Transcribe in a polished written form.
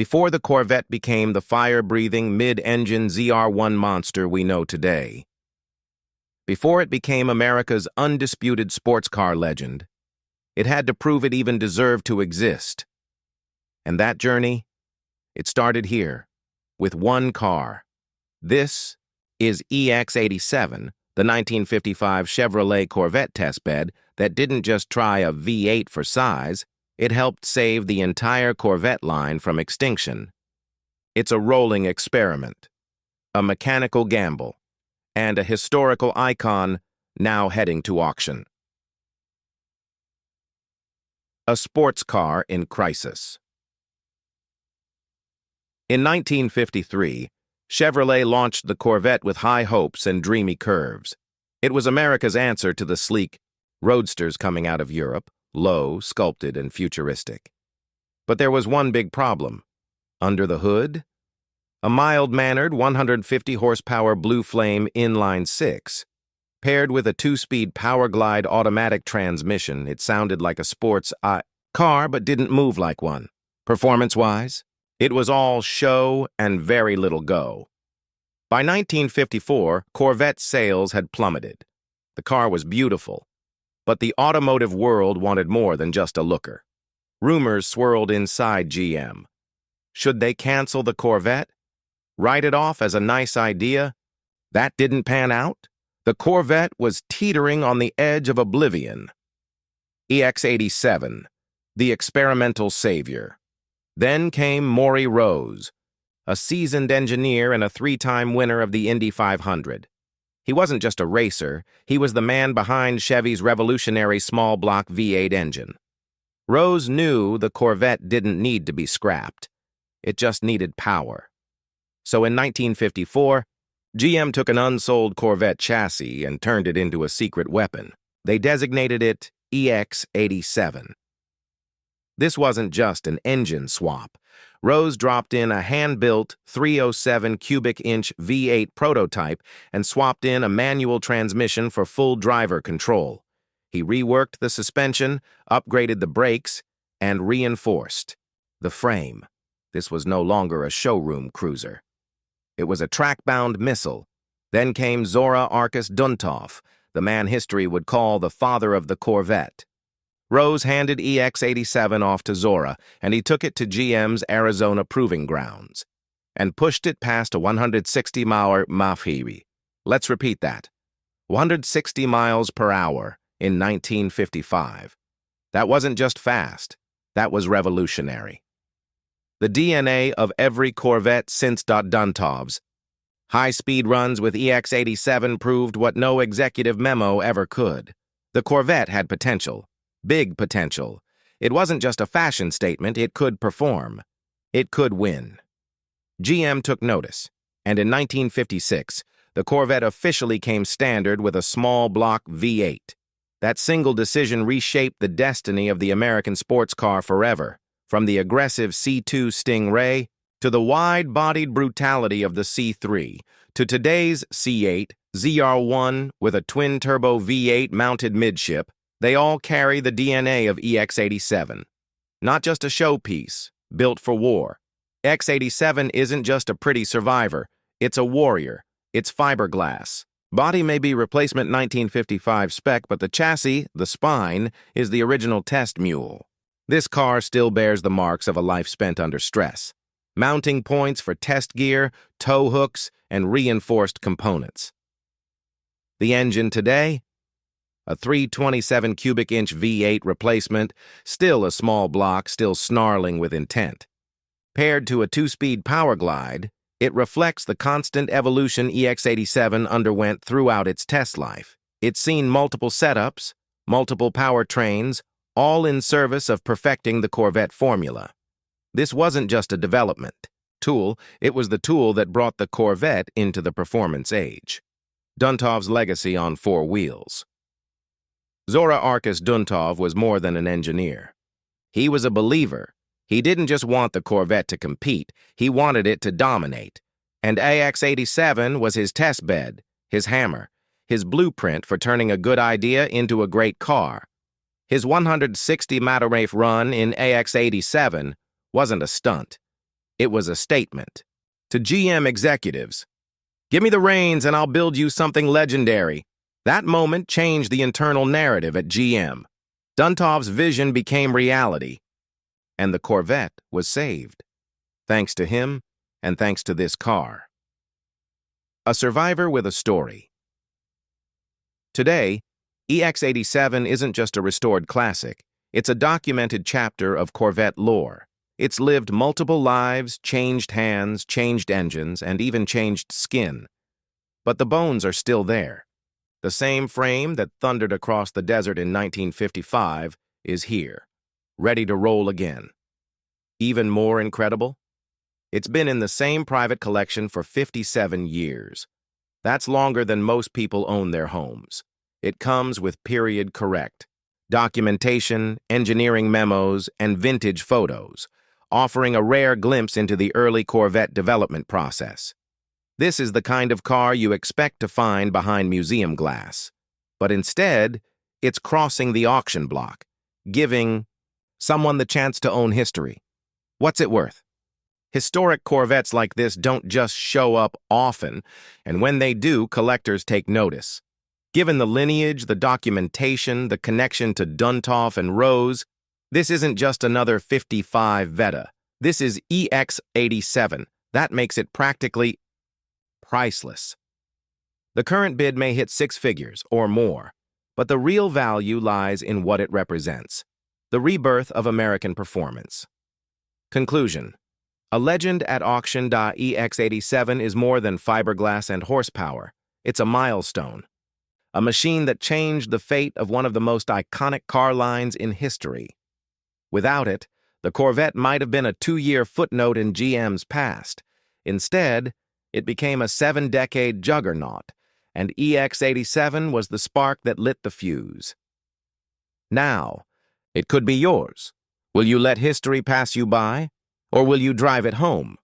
before the Corvette became the fire-breathing mid-engine ZR1 monster we know today. Before it became America's undisputed sports car legend, it had to prove it even deserved to exist. And that journey, it started here, with one car. This is EX87, the 1955 Chevrolet Corvette testbed that didn't just try a V8 for size, it helped save the entire Corvette line from extinction. It's a rolling experiment, a mechanical gamble, and a historical icon now heading to auction. A sports car in crisis. In 1953, Chevrolet launched the Corvette with high hopes and dreamy curves. It was America's answer to the sleek roadsters coming out of Europe, low, sculpted, and futuristic. But there was one big problem. Under the hood, a mild-mannered 150-horsepower Blue Flame inline-six. Paired with a two-speed Power Glide automatic transmission, it sounded like a sports car but didn't move like one. Performance-wise, it was all show and very little go. By 1954, Corvette sales had plummeted. The car was beautiful, but the automotive world wanted more than just a looker. Rumors swirled inside GM. Should they cancel the Corvette? Write it off as a nice idea? That didn't pan out? The Corvette was teetering on the edge of oblivion. EX87, the experimental savior. Then came Maury Rose, a seasoned engineer and a three-time winner of the Indy 500. He wasn't just a racer, he was the man behind Chevy's revolutionary small-block V8 engine. Rose knew the Corvette didn't need to be scrapped. It just needed power. So in 1954, GM took an unsold Corvette chassis and turned it into a secret weapon. They designated it EX87. This wasn't just an engine swap. Rose dropped in a hand-built 307 cubic inch V8 prototype and swapped in a manual transmission for full driver control. He reworked the suspension, upgraded the brakes, and reinforced the frame. This was no longer a showroom cruiser. It was a track-bound missile. Then came Zora Arkus-Duntov, the man history would call the father of the Corvette. Rose handed EX87 off to Zora, and he took it to GM's Arizona proving grounds and pushed it past a 160-mile mauri. Let's repeat that. 160 miles per hour in 1955. That wasn't just fast. That was revolutionary. The DNA of every Corvette since Duntov's. High-speed runs with EX87 proved what no executive memo ever could. The Corvette had potential. Big potential. It wasn't just a fashion statement, it could perform. It could win. GM took notice, and in 1956, the Corvette officially came standard with a small block V8. That single decision reshaped the destiny of the American sports car forever, from the aggressive C2 Stingray to the wide-bodied brutality of the C3, to today's C8, ZR1 with a twin-turbo V8 mounted midship. They all carry the DNA of EX87. Not just a showpiece, built for war. EX87 isn't just a pretty survivor, it's a warrior. It's fiberglass. Body may be replacement 1955 spec, but the chassis, the spine, is the original test mule. This car still bears the marks of a life spent under stress. Mounting points for test gear, tow hooks, and reinforced components. The engine today? A 327 cubic inch V8 replacement, still a small block, still snarling with intent. Paired to a two-speed Power Glide, it reflects the constant evolution EX87 underwent throughout its test life. It's seen multiple setups, multiple powertrains, all in service of perfecting the Corvette formula. This wasn't just a development tool, it was the tool that brought the Corvette into the performance age. Duntov's legacy on four wheels. Zora Arkus-Duntov was more than an engineer. He was a believer. He didn't just want the Corvette to compete, he wanted it to dominate. And EX87 was his test bed, his hammer, his blueprint for turning a good idea into a great car. His 160 Mataref run in EX87 wasn't a stunt. It was a statement. To GM executives, "Give me the reins and I'll build you something legendary." That moment changed the internal narrative at GM. Duntov's vision became reality, and the Corvette was saved. Thanks to him, and thanks to this car. A survivor with a story. Today, EX87 isn't just a restored classic, it's a documented chapter of Corvette lore. It's lived multiple lives, changed hands, changed engines, and even changed skin. But the bones are still there. The same frame that thundered across the desert in 1955 is here, ready to roll again. Even more incredible? It's been in the same private collection for 57 years. That's longer than most people own their homes. It comes with period correct documentation, engineering memos, and vintage photos, offering a rare glimpse into the early Corvette development process. This is the kind of car you expect to find behind museum glass. But instead, it's crossing the auction block, giving someone the chance to own history. What's it worth? Historic Corvettes like this don't just show up often, and when they do, collectors take notice. Given the lineage, the documentation, the connection to Duntov and Rose, this isn't just another 55 Vetta. This is EX87. That makes it practically priceless. The current bid may hit six figures or more, but the real value lies in what it represents: the rebirth of American performance. Conclusion. A legend at auction. EX87 is more than fiberglass and horsepower. It's a milestone. A machine that changed the fate of one of the most iconic car lines in history. Without it, the Corvette might have been a 2-year footnote in GM's past. Instead, it became a 7-decade juggernaut, and EX87 was the spark that lit the fuse. Now, it could be yours. Will you let history pass you by, or will you drive it home?